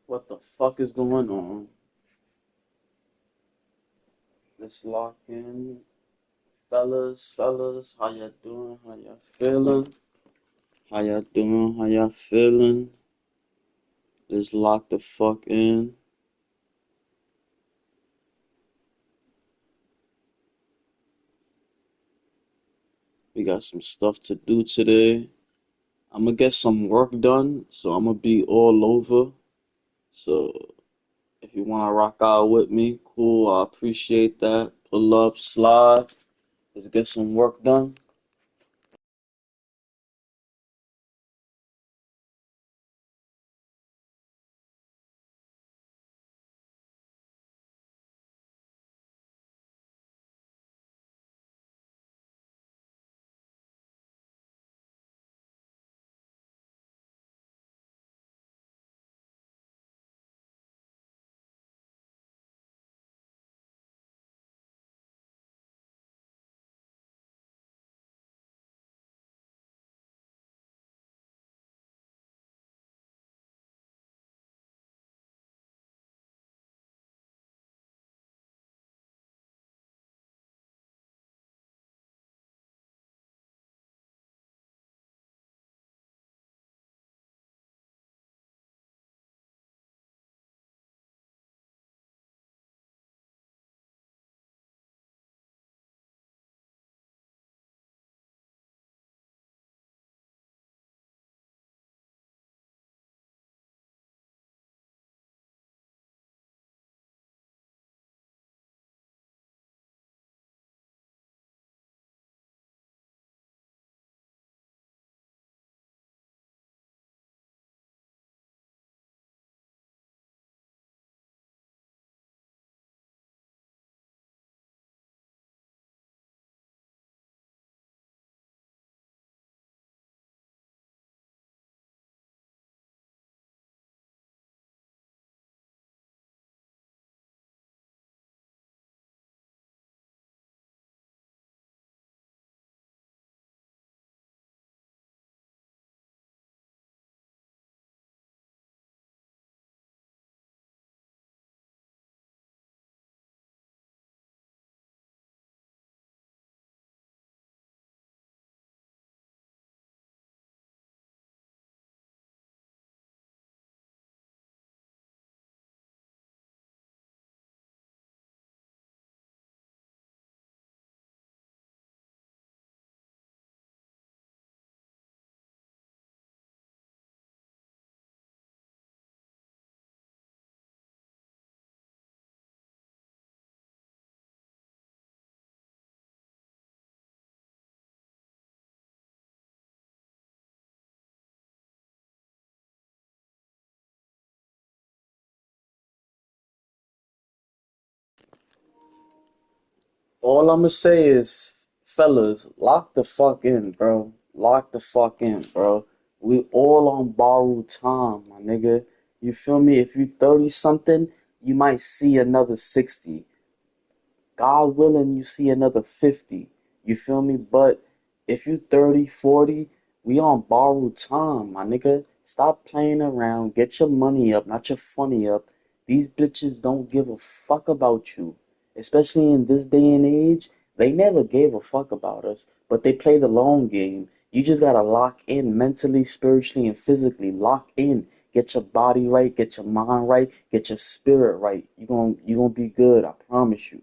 What the fuck is going on? Let's lock in. Fellas, how ya doing? How ya feeling? How ya doing? How ya feeling? Let's lock the fuck in. We got some stuff to do today. I'm gonna get some work done, so I'm gonna be all over. So if you wanna rock out with me, cool, I appreciate that. Pull up, slide. Let's get some work done. All I'ma say is, fellas, lock the fuck in, bro. Lock the fuck in, bro. We all on borrowed time, my nigga. You feel me? If you 30 something, you might see another 60. God willing, you see another 50. You feel me? But if you 30, 40, we on borrowed time, my nigga. Stop playing around. Get your money up, not your funny up. These bitches don't give a fuck about you. Especially in this day and age, they never gave a fuck about us, but they play the long game. You just gotta lock in mentally, spiritually, and physically. Lock in. Get your body right, get your mind right, get your spirit right. You gonna be good, I promise you.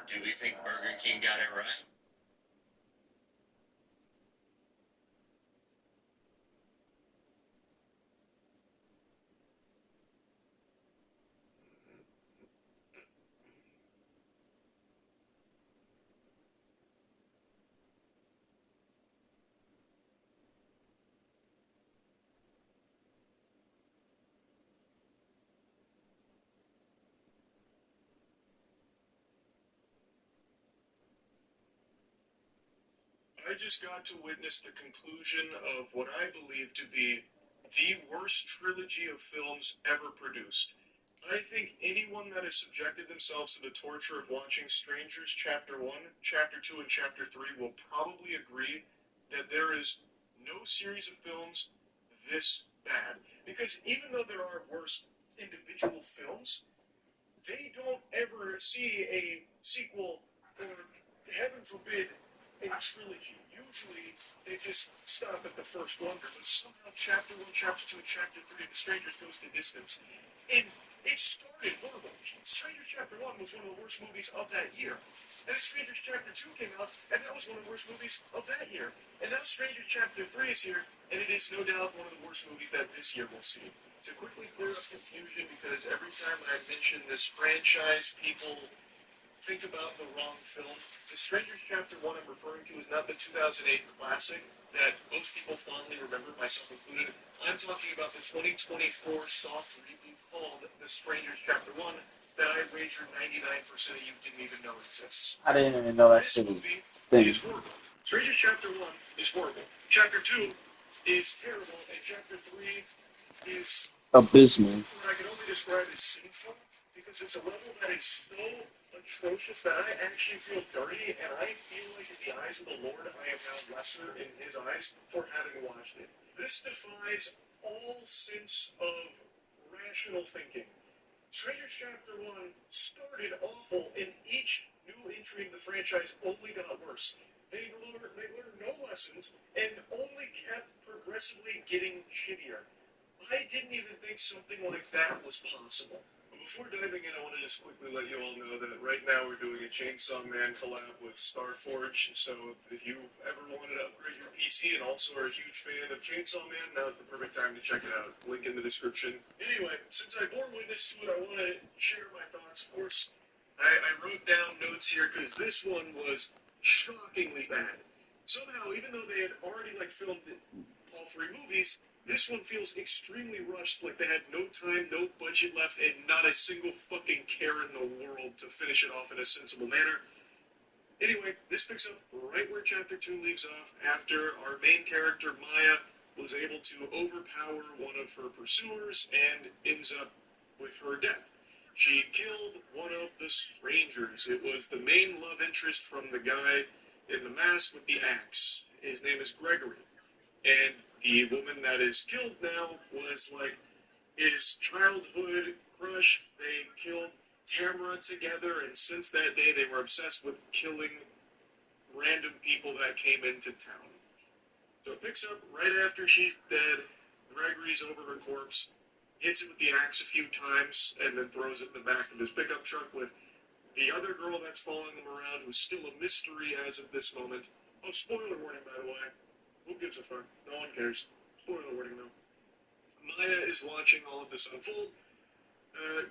Do we think Burger King got it right? I just got to witness the conclusion of what I believe to be the worst trilogy of films ever produced. I think anyone that has subjected themselves to the torture of watching Strangers Chapter 1, Chapter 2, and Chapter 3 will probably agree that there is no series of films this bad. Because even though there are worse individual films, they don't ever see a sequel or, heaven forbid, a trilogy. Usually, they just stop at the first wonder, but somehow Chapter 1, Chapter 2, and Chapter 3 of The Strangers goes to distance. And it started horrible. Strangers Chapter 1 was one of the worst movies of that year. And then Strangers Chapter 2 came out, and that was one of the worst movies of that year. And now Strangers Chapter 3 is here, and it is no doubt one of the worst movies that this year we'll see. To quickly clear up confusion, because every time I mention this franchise, people think about the wrong film. The Strangers Chapter 1 I'm referring to is not the 2008 classic that most people fondly remember, myself included. I'm talking about the 2024 soft reboot called The Strangers Chapter 1 that I wager 99% of you didn't even know exists. I didn't even know that This shit was movie a thing. is horrible. Strangers Chapter 1 is horrible. Chapter 2 is terrible, and Chapter 3 is Abysmal. what I can only describe as sinful, because it's a level that is so atrocious that I actually feel dirty, and I feel like in the eyes of the Lord I am now lesser in His eyes for having watched it. This defies all sense of rational thinking. Stranger Chapter 1 started awful, and each new entry in the franchise only got worse. They learned no lessons and only kept progressively getting shittier. I didn't even think something like that was possible. Before diving in, I want to just quickly let you all know that right now we're doing a Chainsaw Man collab with Starforge. So if you ever wanted to upgrade your PC and also are a huge fan of Chainsaw Man, now's the perfect time to check it out. Link in the description. Anyway, since I bore witness to it, I want to share my thoughts. Of course, I wrote down notes here because this one was shockingly bad. Somehow, even though they had already filmed all three movies, this one feels extremely rushed, like they had no time, no budget left, and not a single fucking care in the world to finish it off in a sensible manner. Anyway, this picks up right where Chapter 2 leaves off, after our main character, Maya, was able to overpower one of her pursuers and ends up with her death. She killed one of the strangers. It was the main love interest from the guy in the mask with the axe. His name is Gregory. And the woman that is killed now was his childhood crush. They killed Tamara together, and since that day, they were obsessed with killing random people that came into town. So it picks up right after she's dead. Gregory's over her corpse, hits it with the axe a few times, and then throws it in the back of his pickup truck with the other girl that's following him around, who's still a mystery as of this moment. Oh, spoiler warning, by the way. Who gives a fuck? No one cares. Spoiler warning, though. Maya is watching all of this unfold.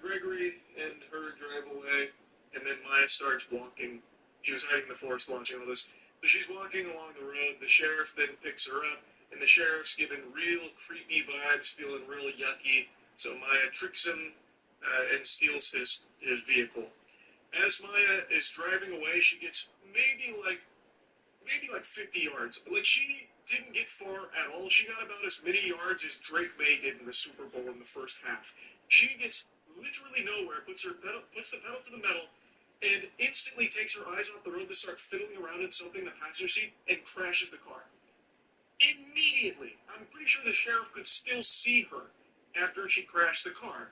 Gregory and her drive away, and then Maya starts walking. She was hiding in the forest watching all this. But she's walking along the road. The sheriff then picks her up, and the sheriff's giving real creepy vibes, feeling real yucky. So Maya tricks him and steals his vehicle. As Maya is driving away, she gets maybe like 50 yards. Like, she didn't get far at all. She got about as many yards as Drake May did in the Super Bowl in the first half. She gets literally nowhere, puts the pedal to the metal, and instantly takes her eyes off the road to start fiddling around in something in the passenger seat and crashes the car. Immediately. I'm pretty sure the sheriff could still see her after she crashed the car.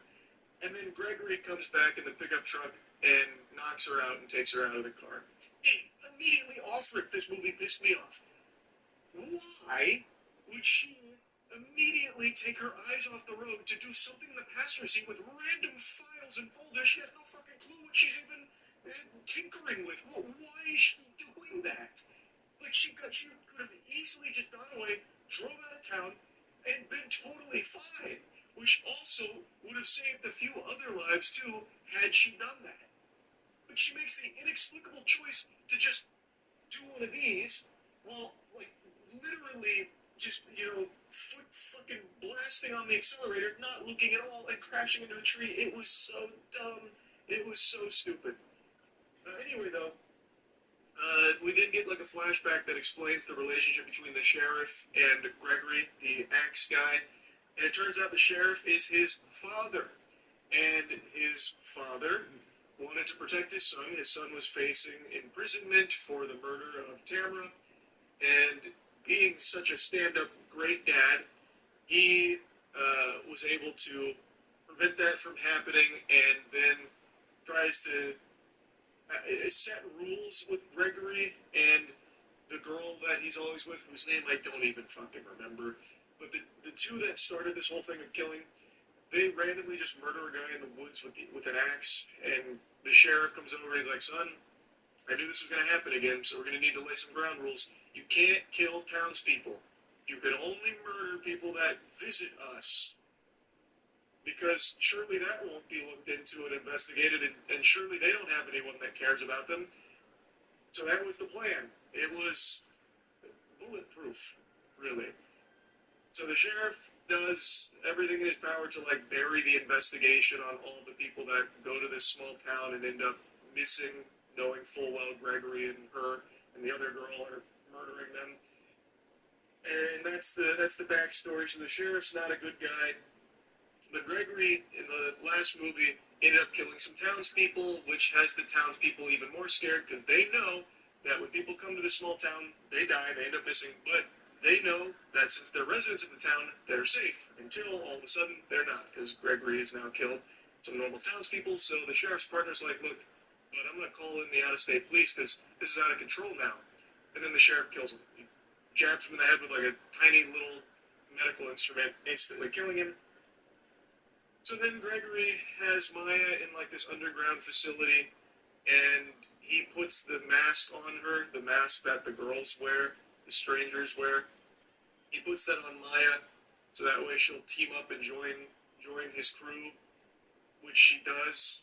And then Gregory comes back in the pickup truck and knocks her out and takes her out of the car. It immediately off rip, this movie pissed me off. Why would she immediately take her eyes off the road to do something in the passenger seat with random files and folders? She has no fucking clue what she's even tinkering with. Why is she doing that? Like she could have easily just gone away, drove out of town, and been totally fine. Which also would have saved a few other lives too had she done that. But she makes the inexplicable choice to just do one of these while like literally just foot fucking blasting on the accelerator, not looking at all, and crashing into a tree. It was so dumb. It was so stupid. Anyway, though, we did get like a flashback that explains the relationship between the sheriff and Gregory, the axe guy. And it turns out the sheriff is his father. And his father wanted to protect his son. His son was facing imprisonment for the murder of Tamara. And being such a stand up great dad, he was able to prevent that from happening and then tries to set rules with Gregory and the girl that he's always with, whose name I don't even fucking remember. But the two that started this whole thing of killing, they randomly just murder a guy in the woods with an axe, and the sheriff comes over and he's like, son, I knew this was going to happen again, so we're going to need to lay some ground rules. You can't kill townspeople. You can only murder people that visit us. Because surely that won't be looked into and investigated, and surely they don't have anyone that cares about them. So that was the plan. It was bulletproof, really. So the sheriff does everything in his power to like bury the investigation on all the people that go to this small town and end up missing, knowing full well Gregory and her and the other girl are murdering them. And that's the backstory. So the sheriff's not a good guy. But Gregory, in the last movie, ended up killing some townspeople, which has the townspeople even more scared because they know that when people come to this small town, they die, they end up missing. But they know that since they're residents of the town, they're safe until all of a sudden they're not because Gregory has now killed some normal townspeople. So the sheriff's partner's like, look, but I'm going to call in the out-of-state police because this is out of control now. And then the sheriff kills him. He jabs him in the head with like a tiny little medical instrument, instantly killing him. So then Gregory has Maya in like this underground facility, and he puts the mask on her, the mask that the girls wear, the strangers wear. He puts that on Maya, so that way she'll team up and join his crew, which she does.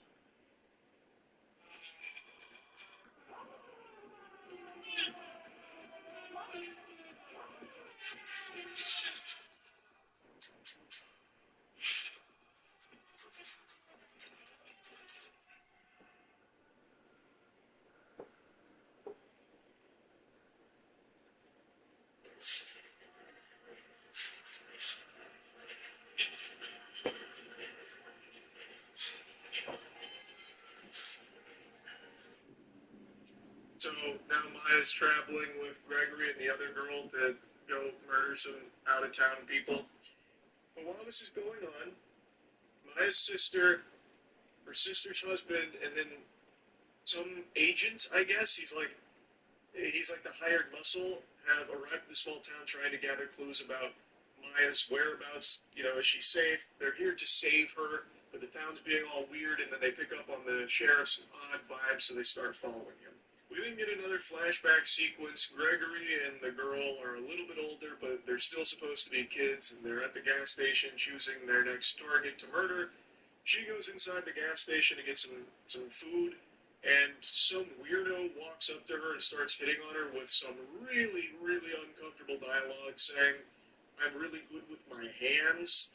So now Maya's traveling with Gregory and the other girl to go murder some out of town people. But while this is going on, Maya's sister, her sister's husband, and then some agent, I guess, he's like the hired muscle, have arrived at the small town trying to gather clues about Maya's whereabouts. Is she safe? They're here to save her, but the town's being all weird, and then they pick up on the sheriff's odd vibes, so they start following him. We then get another flashback sequence. Gregory and the girl are a little bit older, but they're still supposed to be kids, and they're at the gas station choosing their next target to murder. She goes inside the gas station to get some food, and some weirdo walks up to her and starts hitting on her with some really, really uncomfortable dialogue, saying, I'm really good with my hands.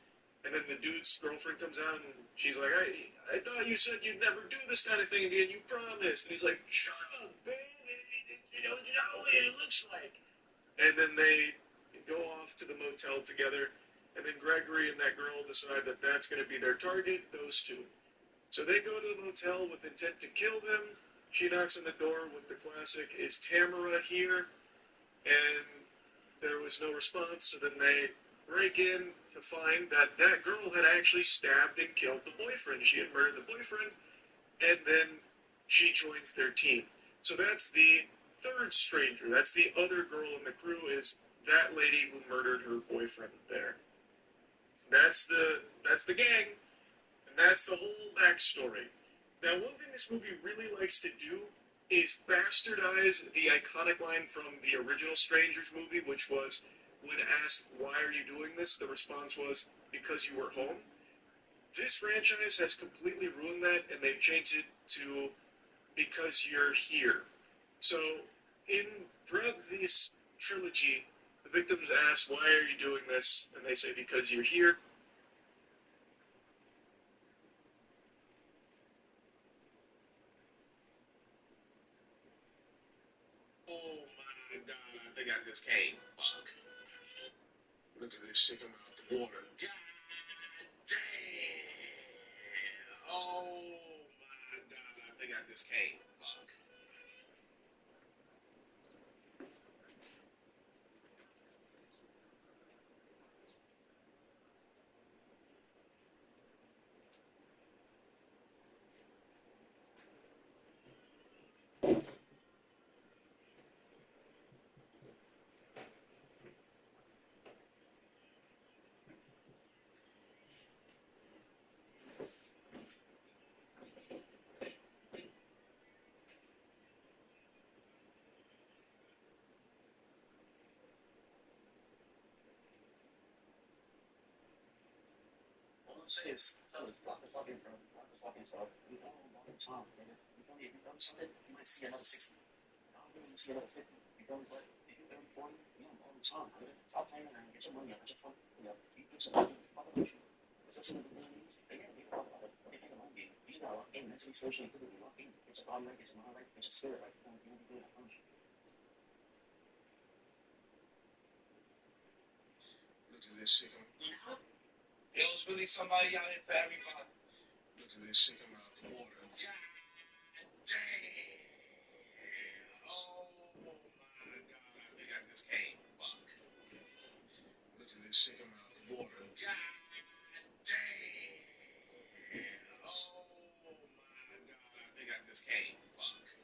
And then the dude's girlfriend comes out and she's like, I thought you said you'd never do this kind of thing again. You promised. And he's like, shut up, man. It's not what it looks like. And then they go off to the motel together. And then Gregory and that girl decide that that's going to be their target, those two. So they go to the motel with intent to kill them. She knocks on the door with the classic, is Tamara here? And there was no response, so then they break in to find that that girl had actually stabbed and killed the boyfriend. She had murdered the boyfriend, and then she joins their team. So that's the third stranger. That's the other girl in the crew, is that lady who murdered her boyfriend there. That's the gang, and that's the whole backstory. Now, one thing this movie really likes to do is bastardize the iconic line from the original Strangers movie, which was, when asked, "Why are you doing this?" the response was, "Because you were home." This franchise has completely ruined that, and they've changed it to "Because you're here." So, throughout this trilogy, the victims ask, "Why are you doing this?" And they say, "Because you're here." Oh my god, I think I just came. Fuck. Look at this shit coming out the water. God damn. Oh my god, I think I just came. Fuck. All I'm saying is, fellas, lock the fucking, bro. Lock the fucking bro. We all on borrowed time, nigga. You feel me? If you done something, you might see another 60. I don't know, you see another 50. You feel me? But if you're 30, 40, you on borrowed time, nigga. Stop playing around. Get your money up. Get your fun. You know, these bitches are really fucking with you. It's just another thing. They get it. They talk about it. But they play the long game. You just gotta lock in mentally, socially, physically. Lock in. Get your body right. Get your mind right. Get your spirit right. You won't be good. I promise you. Look at this shit coming. It was really somebody out here for everybody. Look at this shit coming out the water. God damn. Oh my god, I think I just came. Fuck. Look at this shit coming out the water. God damn. Oh my god, I think I just came. Fuck.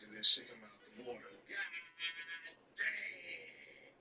at this shit come out the water. God damn.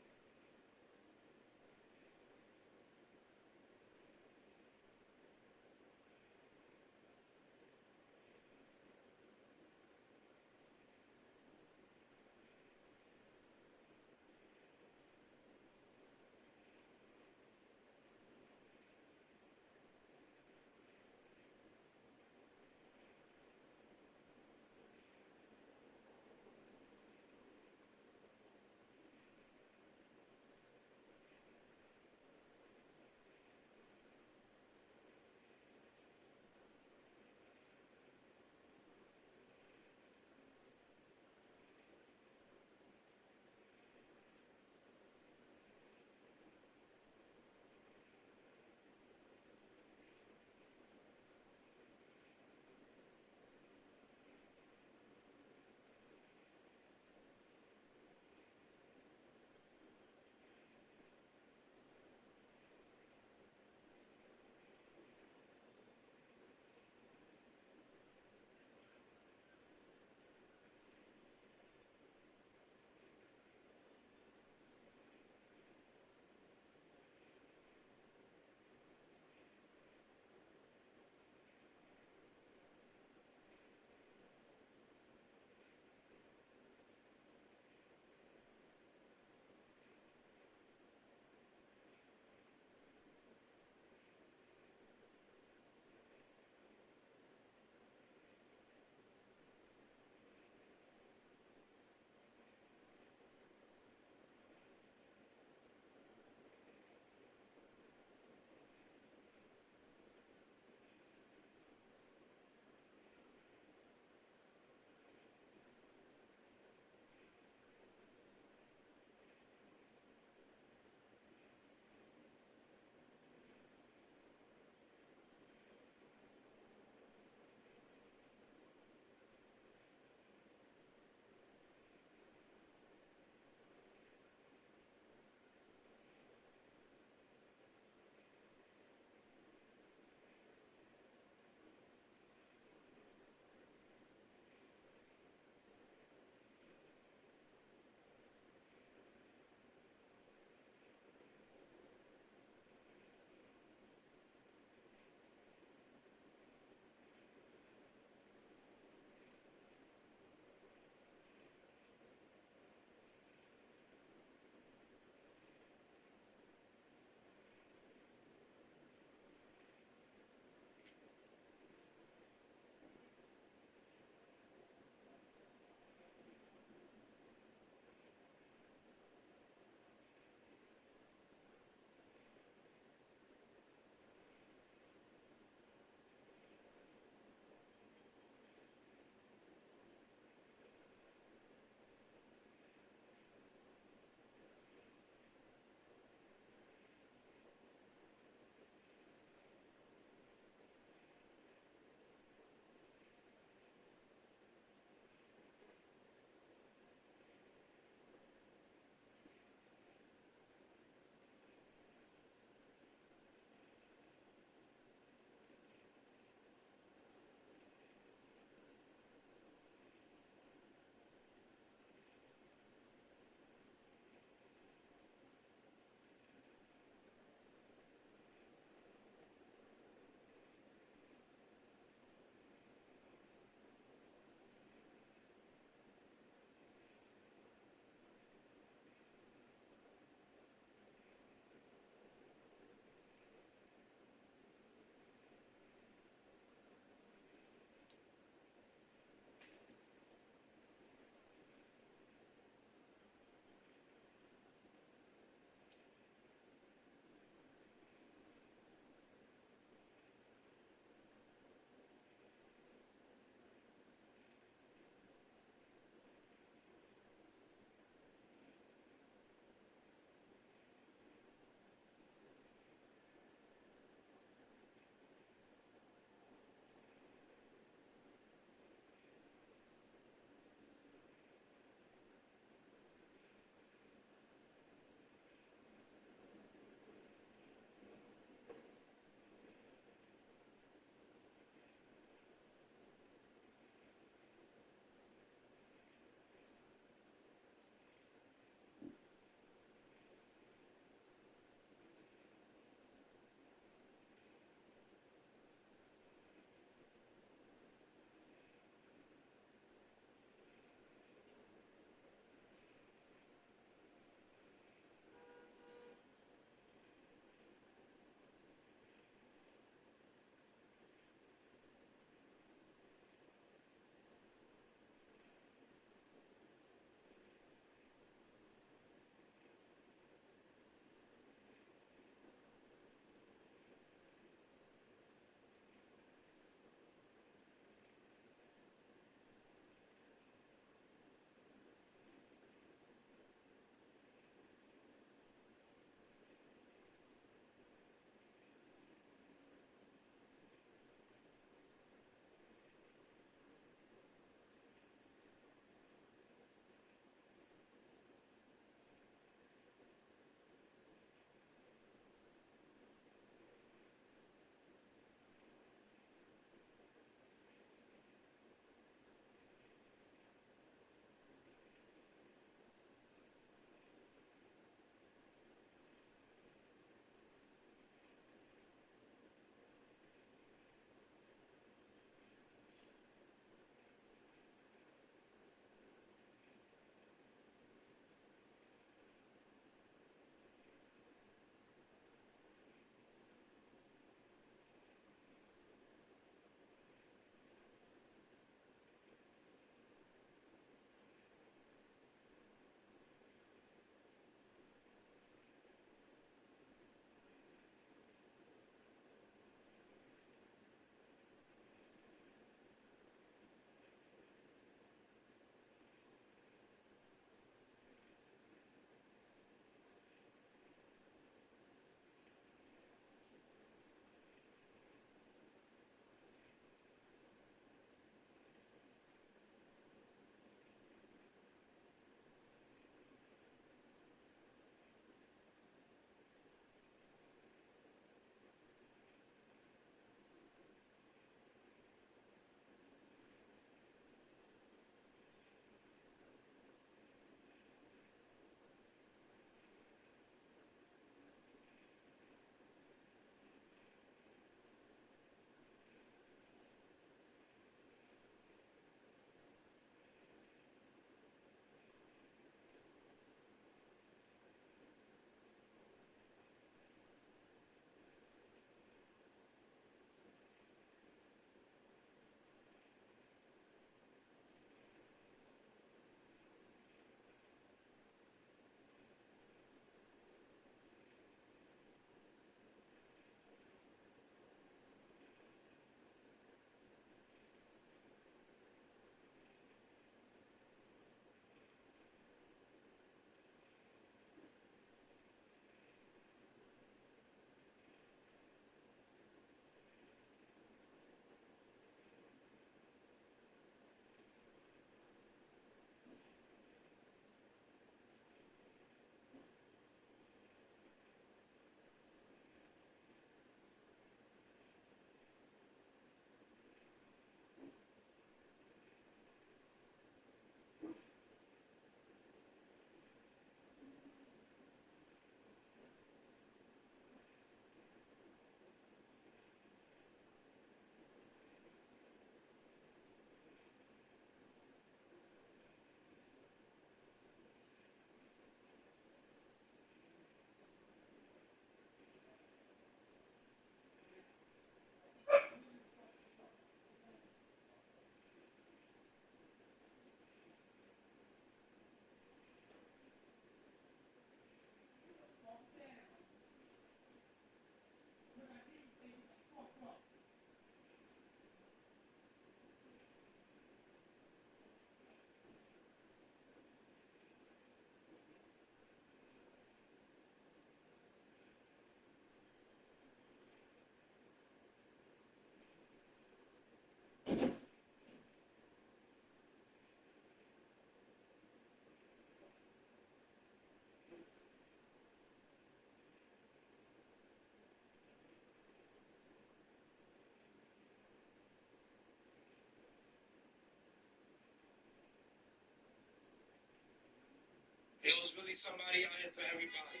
it's really somebody out here for everybody.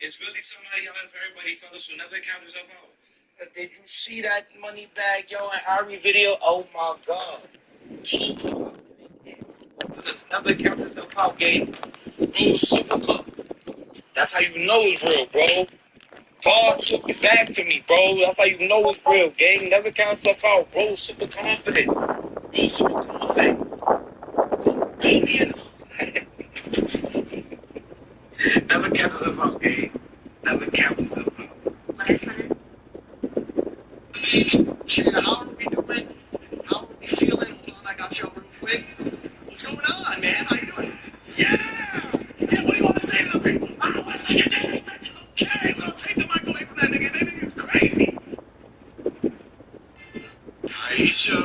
It's really somebody out here for everybody, fellas, who never count themselves out. Cause did you see that money bag, yo, and Ari video? Oh my god. Fellas, never count yourself out, game. Bro, Super Cup. That's how you know it's real, bro. God took it back to me, bro. That's how you know it's real, gang. Never count yourself out, bro. Super confident. Bro, super confident. Beat me in. Never count yourself out, gang. Never count yourself out. What is that? Shit, how are we doing? How are we feeling? Hold on, I got y'all real quick. What's going on, man? How you doing? Yeah! Yeah, what do you want to say to the people? I want to say your day. Okay, well, take the mic away from that nigga. That nigga is crazy. Aisha.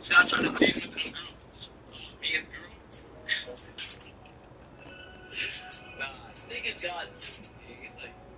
Stop trying to say it with them girls. Me and the girl. Nah, niggas got. It's like.